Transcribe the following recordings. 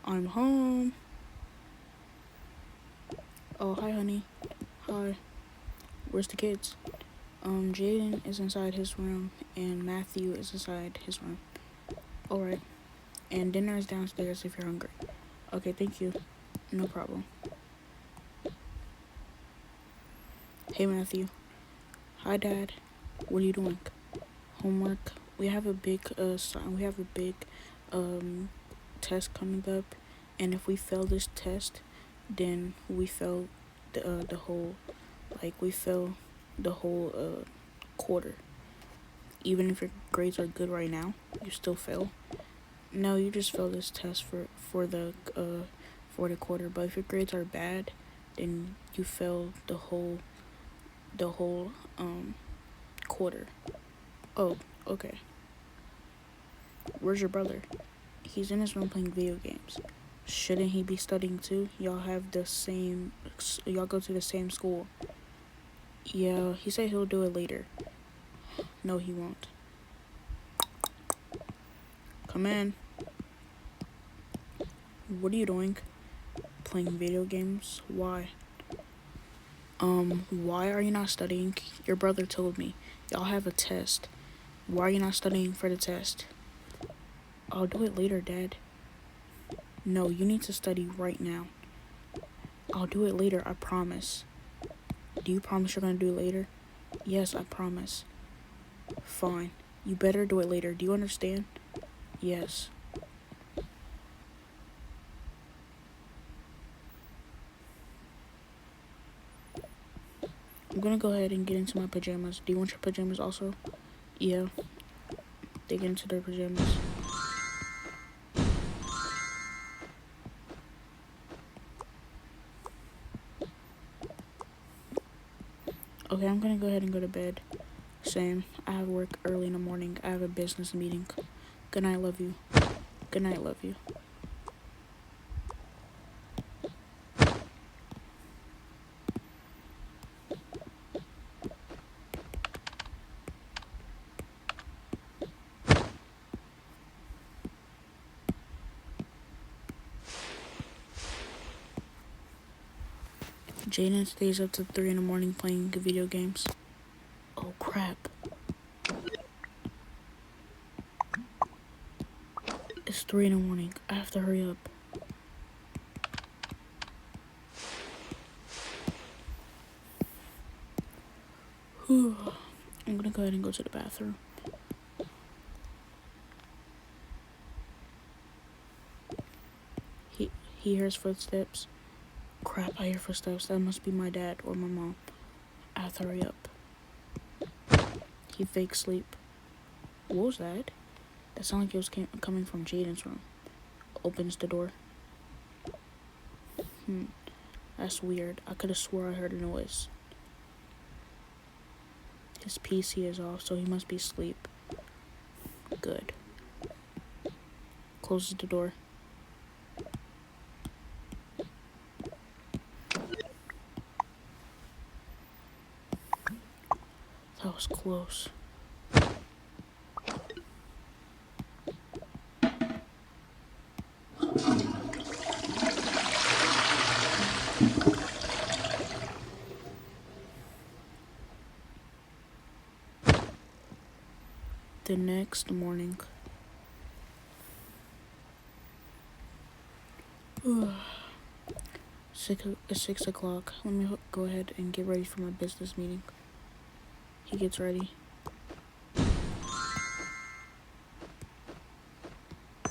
I'm home. Oh, hi, honey. Hi. Where's the kids? Jaden is inside his room, and Matthew is inside his room. Alright. And dinner is downstairs if you're hungry. Okay, thank you. No problem. Hey, Matthew. Hi, Dad. What are you doing? Homework. We have a big test coming up, and if we fail this test, then we fail the whole we fail the whole quarter. Even if your grades are good right now, you still fail. No, you just fail this test for the quarter. But if your grades are bad, then you fail the whole quarter. Oh, okay. Where's your brother? He's in his room playing video games. Shouldn't he be studying too? Y'all go to the same school. Yeah, he said he'll do it later. No, he won't. Come in. What are you doing? Playing video games? Why? Why are you not studying? Your brother told me. Y'all have a test. Why are you not studying for the test? I'll do it later, Dad. No, you need to study right now. I'll do it later, I promise. Do you promise you're gonna do it later? Yes, I promise. Fine. You better do it later. Do you understand? Yes. I'm gonna go ahead and get into my pajamas. Do you want your pajamas also? Yeah. They get into their pajamas. Okay, I'm gonna go ahead and go to bed. Same. I have work early in the morning. I have a business meeting. Good night, love you. Good night, love you. Jaden stays up to 3 in the morning playing video games. Oh, crap. It's 3 in the morning. I have to hurry up. I'm gonna go ahead and go to the bathroom. He hears footsteps. Crap, I hear footsteps. That must be my dad or my mom. I have to hurry up. He fake sleep. What was that? That sounded like it was coming from Jaden's room. Opens the door. That's weird. I could have swore I heard a noise. His PC is off, so he must be asleep. Good. Closes the door. That was close. The next morning. It's 6 o'clock. Let me go ahead and get ready for my business meeting. He gets ready.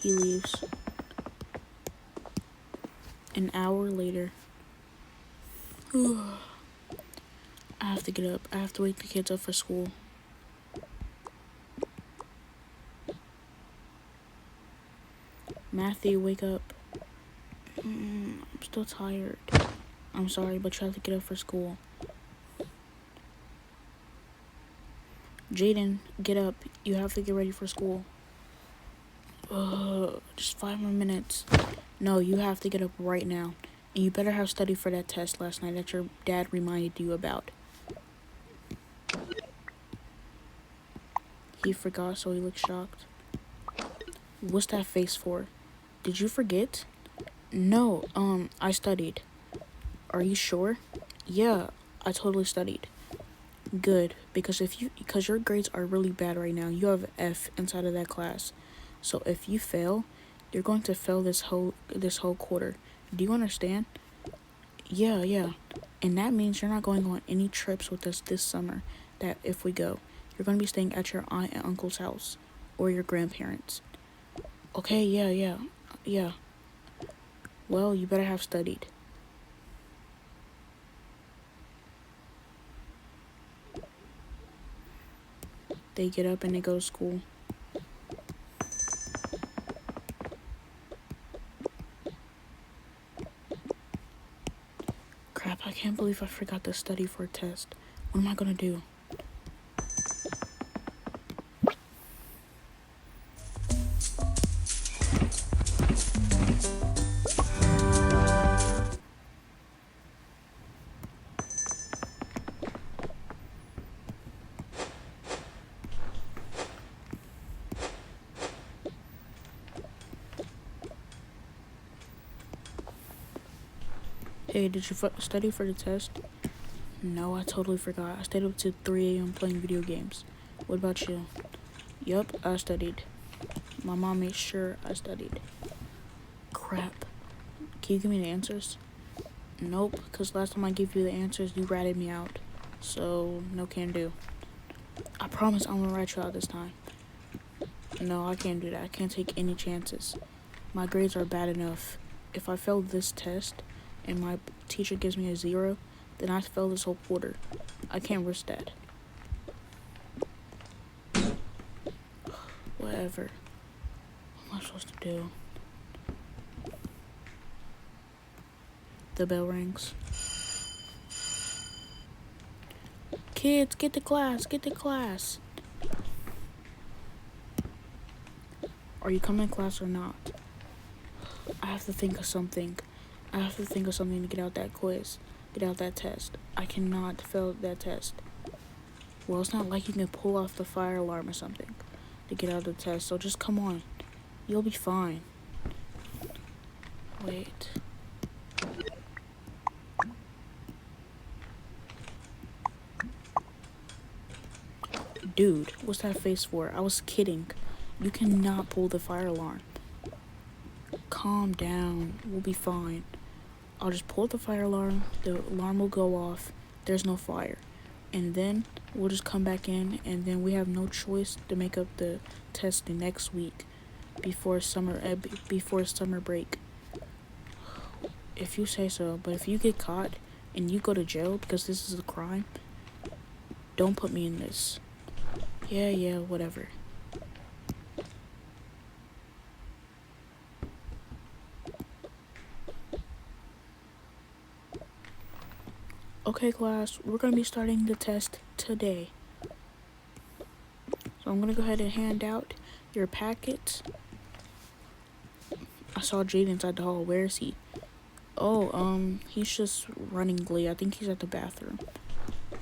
He leaves. An hour later. I have to get up. I have to wake the kids up for school. Matthew, wake up. I'm still tired. I'm sorry, but you have to get up for school. Jaden, get up. You have to get ready for school. Just 5 more minutes. No, you have to get up right now. And you better have studied for that test last night that your dad reminded you about. He forgot, so he looked shocked. What's that face for? Did you forget? No, I studied. Are you sure? Yeah, I totally studied. Good, because your grades are really bad right now. You have an F inside of that class. So if you fail, you're going to fail this whole quarter. Do you understand? Yeah, yeah. And that means you're not going on any trips with us this summer. That if we go, you're going to be staying at your aunt and uncle's house or your grandparents. Okay, yeah, yeah. Yeah. Well, you better have studied. They get up and they go to school. Crap, I can't believe I forgot to study for a test. What am I gonna do? Hey, did you study for the test? No, I totally forgot. I stayed up to 3 a.m. playing video games. What about you? Yup, I studied. My mom made sure I studied. Crap. Can you give me the answers? Nope, because last time I gave you the answers, you ratted me out. So, no can do. I promise I'm gonna rat you out this time. No, I can't do that. I can't take any chances. My grades are bad enough. If I fail this test and my teacher gives me a 0, then I fail this whole quarter. I can't risk that. Whatever. What am I supposed to do? The bell rings. Kids, get to class, get to class. Are you coming to class or not? I have to think of something. I have to think of something to get out that quiz, get out that test. I cannot fail that test. Well, it's not like you can pull off the fire alarm or something to get out of the test, so just come on. You'll be fine. Wait. Dude, what's that face for? I was kidding. You cannot pull the fire alarm. Calm down. We'll be fine. I'll just pull the fire alarm. The alarm will go off. There's no fire. And then we'll just come back in, and then we have no choice to make up the test the next week before summer break. If you say so, but if you get caught and you go to jail because this is a crime, don't put me in this. Yeah, whatever. Okay, class, we're going to be starting the test today. So I'm going to go ahead and hand out your packets. I saw Jaden inside the hall. Where is he? Oh, he's just running late. I think he's at the bathroom.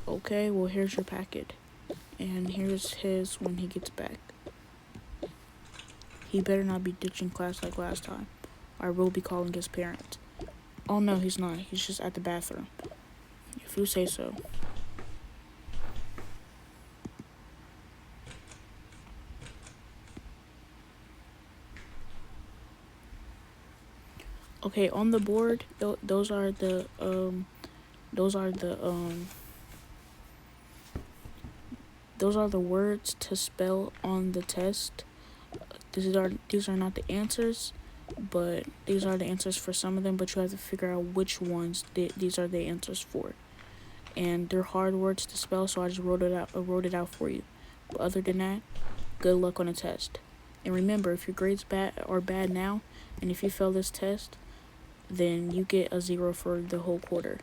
Okay, well, here's your packet. And here's his when he gets back. He better not be ditching class like last time. I will be calling his parents. Oh, no, he's not. He's just at the bathroom. If you say so. Okay, on the board, those are the words to spell on the test. These are not the answers, but these are the answers for some of them, but you have to figure out which ones these are the answers for. And they're hard words to spell, so I just wrote it out for you. But other than that, good luck on the test. And remember, if your grades are bad now, and if you fail this test, then you get a 0 for the whole quarter.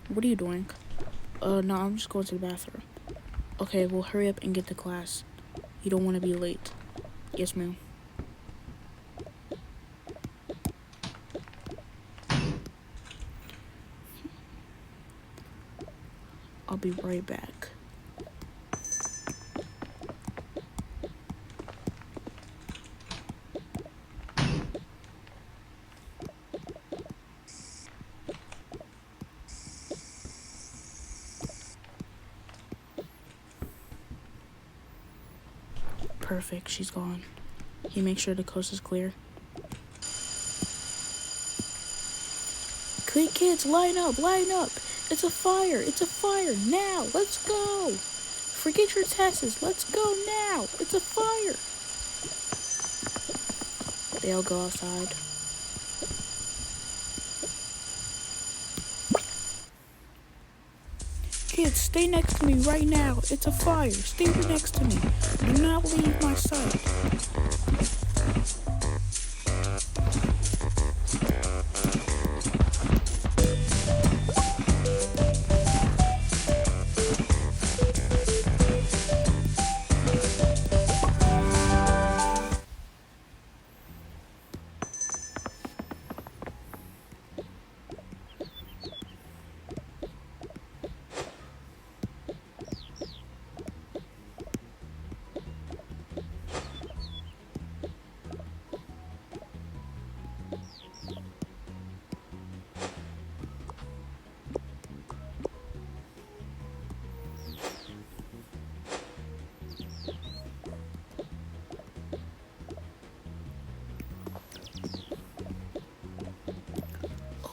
What are you doing? No, I'm just going to the bathroom. Okay, well, hurry up and get to class. You don't want to be late. Yes, ma'am. I'll be right back. Perfect, she's gone. He makes sure the coast is clear. Kids, line up, line up. It's a fire, now, let's go. Forget your tests, let's go now, it's a fire. They all go outside. Kids, stay next to me right now, it's a fire, stay next to me. Do not leave my sight.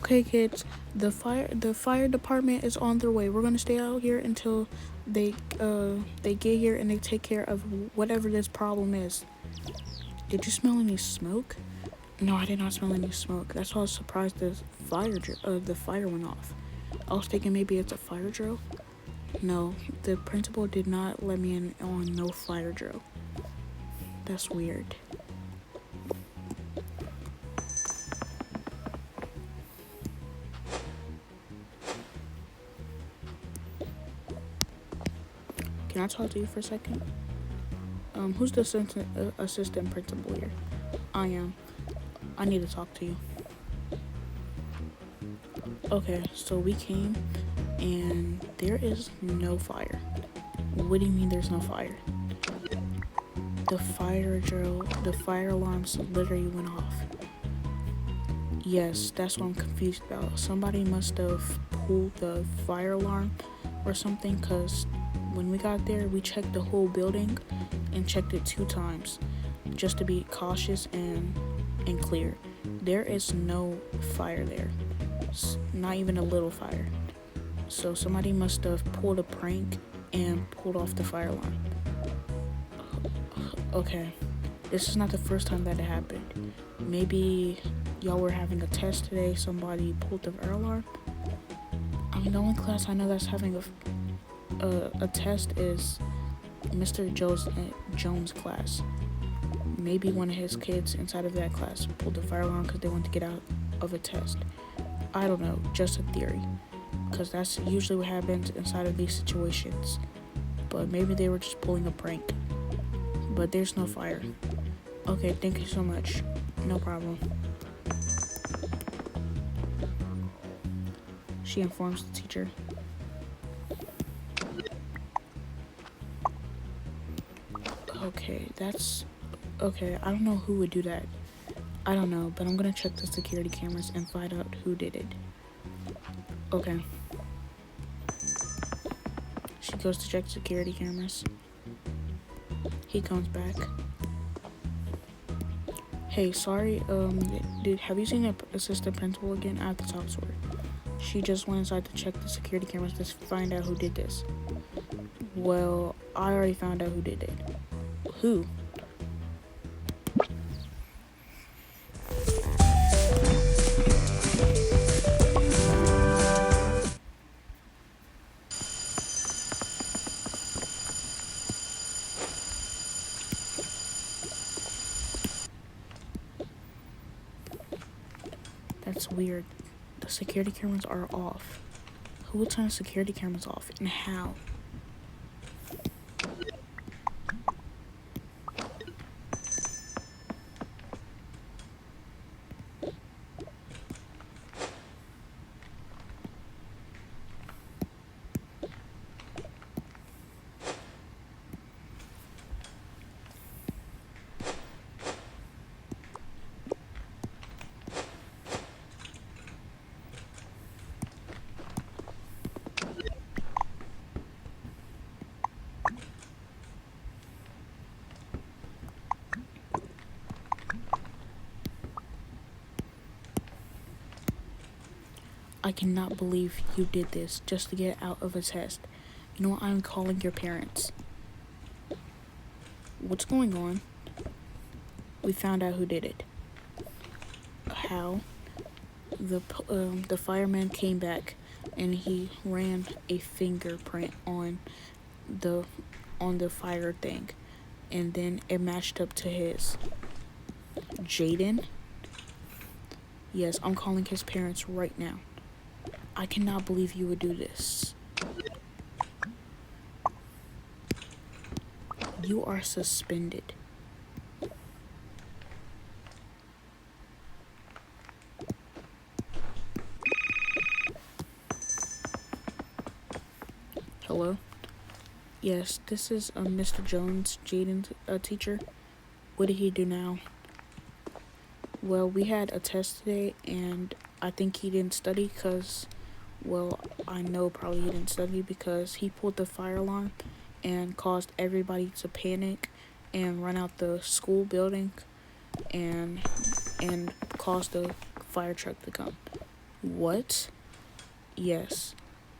Okay, kids, the fire department is on their way. We're gonna stay out here until they get here and they take care of whatever this problem is. Did you smell any smoke? No, I did not smell any smoke. That's why I was surprised the fire went off. I was thinking maybe it's a fire drill. No, the principal did not let me in on no fire drill. That's weird. Can I talk to you for a second? Who's the assistant principal here? I am. I need to talk to you. Okay, so we came and there is no fire. What do you mean there's no fire? The fire alarms literally went off. Yes, that's what I'm confused about. Somebody must have pulled the fire alarm or something, because when we got there, we checked the whole building and checked it 2 times just to be cautious and clear. There is no fire there. Not even a little fire. So somebody must have pulled a prank and pulled off the fire alarm. Okay, this is not the first time that it happened. Maybe y'all were having a test today, somebody pulled the fire alarm. I mean, the only class I know that's having a test is Mr. Jones' class. Maybe one of his kids inside of that class pulled the fire alarm because they wanted to get out of a test. I don't know, just a theory, because that's usually what happens inside of these situations. But maybe they were just pulling a prank. But there's no fire. Okay, thank you so much. No problem. She informs the teacher. Okay, I don't know who would do that. I don't know, but I'm gonna check the security cameras and find out who did it. Okay. She goes to check security cameras. He comes back. Hey, sorry, have you seen the assistant principal again? I have to talk to her. She just went inside to check the security cameras to find out who did this. Well, I already found out who did it. Who? That's weird. The security cameras are off. Who would turn the security cameras off and how? I cannot believe you did this just to get out of a test. You know what? I'm calling your parents. What's going on? We found out who did it. How? The fireman came back and he ran a fingerprint the on the fire thing, and then it matched up to his. Jaden? Yes, I'm calling his parents right now. I cannot believe you would do this. You are suspended. Hello? Yes, this is Mr. Jones, Jaden's teacher. What did he do now? Well, we had a test today, and I think he didn't study because, well, I know probably he didn't study because he pulled the fire alarm and caused everybody to panic and run out the school building and caused the fire truck to come. What? Yes,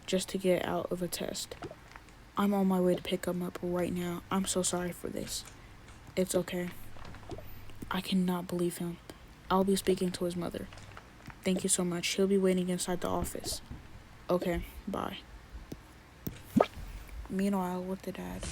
just to get out of a test. I'm on my way to pick him up right now. I'm so sorry for this. It's okay. I cannot believe him. I'll be speaking to his mother. Thank you so much. He'll be waiting inside the office. Okay, bye. Meanwhile, with the dad.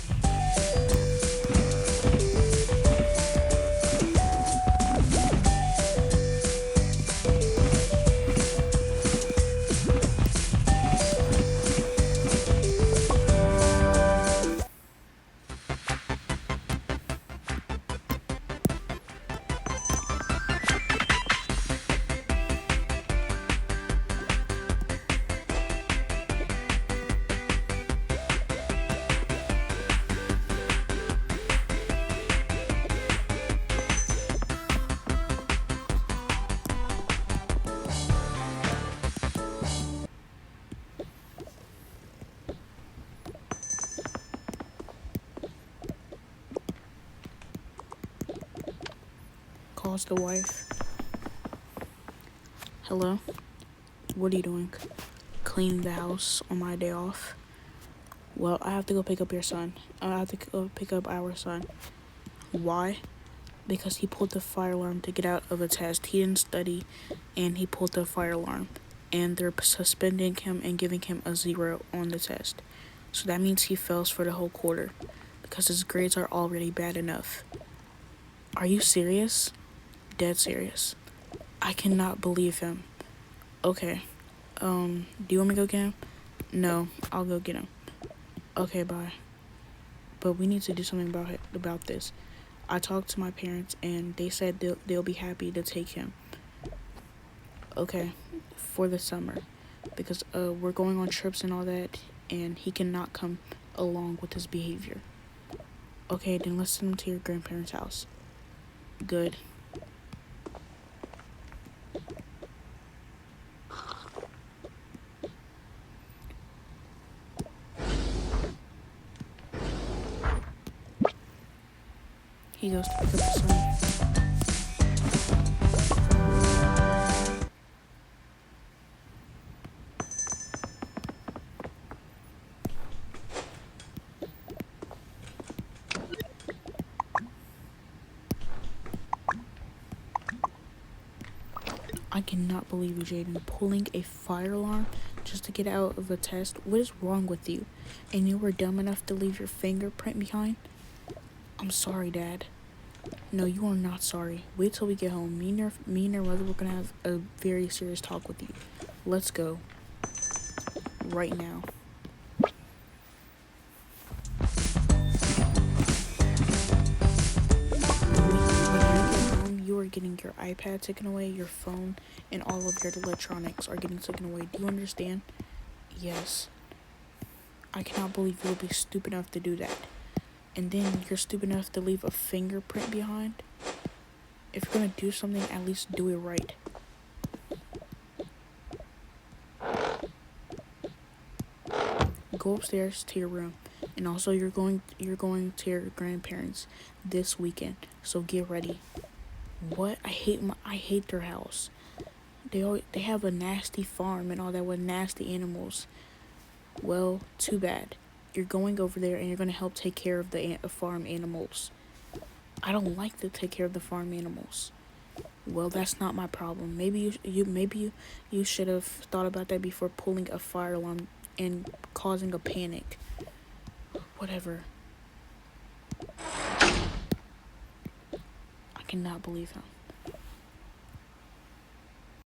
Calls the wife. Hello? What are you doing? Cleaning the house on my day off? Well, I have to go pick up your son. I have to go pick up our son. Why? Because he pulled the fire alarm to get out of a test. He didn't study, and he pulled the fire alarm. And they're suspending him and giving him a 0 on the test. So that means he fails for the whole quarter, because his grades are already bad enough. Are you serious? Dead serious. I cannot believe him. Okay. Do you want me to go get him? No, I'll go get him. Okay, bye. But we need to do something about this. I talked to my parents and they said they'll be happy to take him. Okay, for the summer. Because we're going on trips and all that, and he cannot come along with his behavior. Okay, then let's send him to your grandparents' house. Good. He goes to pick up his son. I cannot believe you, Jaden, pulling a fire alarm just to get out of a test. What is wrong with you? And you were dumb enough to leave your fingerprint behind? I'm sorry, Dad. No, you are not sorry. Wait till we get home. Me and your mother, we're gonna have a very serious talk with you. Let's go. Right now. You are getting your iPad taken away, your phone, and all of your electronics are getting taken away. Do you understand? Yes. I cannot believe you would be stupid enough to do that. And then you're stupid enough to leave a fingerprint behind? If you're gonna do something, at least do it right. Go upstairs to your room. And also you're going to your grandparents this weekend. So get ready. What? I hate their house. They have a nasty farm and all that with nasty animals. Well, too bad. You're going over there and you're gonna help take care of the farm animals. I don't like to take care of the farm animals. Well, that's not my problem. Maybe you should have thought about that before pulling a fire alarm and causing a panic. Whatever. I cannot believe him.